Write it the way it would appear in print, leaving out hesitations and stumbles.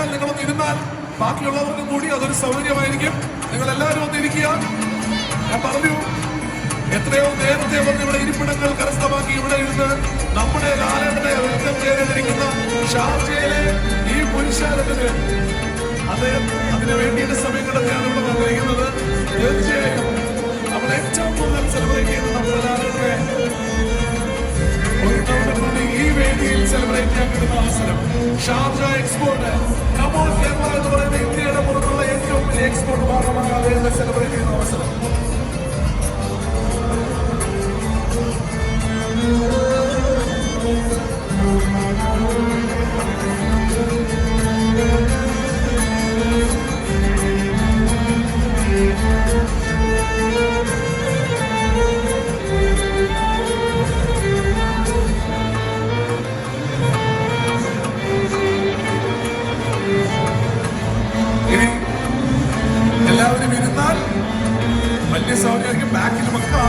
കഴിഞ്ഞാൽ നിങ്ങളൊന്ന് ഇരുന്നാൽ ബാക്കിയുള്ളവർക്കും കൂടി അതൊരു സൗകര്യമായിരിക്കും. നിങ്ങൾ എല്ലാവരും ഒന്ന് ഇരിക്കുക. ഞാൻ പറഞ്ഞു, എത്രയോ നേരത്തെ വന്ന് ഇവിടെ ഇരിപ്പിടങ്ങൾ കരസ്ഥമാക്കി ഇവിടെ ഇരുന്ന് നമ്മുടെ ലാലേട്ടനെ വെൽക്കം ചെയ്തിരിക്കുന്ന ഷാർജയിലെ ഈ പുരുഷാരത്തിന് അദ്ദേഹം അതിനു വേണ്ടിയിട്ട് സമയം കണ്ടെത്തിയാണ് ഇവിടെ വന്നിരിക്കുന്നത്. തീർച്ചയായും നമ്മൾ ഏറ്റവും കൂടുതൽ സെലിബ്രേറ്റ് ചെയ്യുന്നത് നമ്മുടെ ലാലേട്ടനെ ഈ വേദിയിൽ സെലിബ്രേറ്റ് ചെയ്യാൻ കിട്ടുന്ന അവസരം. ഷാർജ എക്സ്പോർട്ട് കമോൺ കേരള എന്ന് പറയുന്ന ഇന്ത്യയുടെ പുറത്തുള്ള ഏറ്റവും വലിയ എക്സ്പോർട്ട് ഭാഗമാകാതെ സെലിബ്രേറ്റ് ചെയ്യുന്ന അവസരം. എല്ലാവരും ഇരുന്നാൽ വലിയ സൗകര്യമായിരിക്കും. ബാക്കിലുമൊക്കെ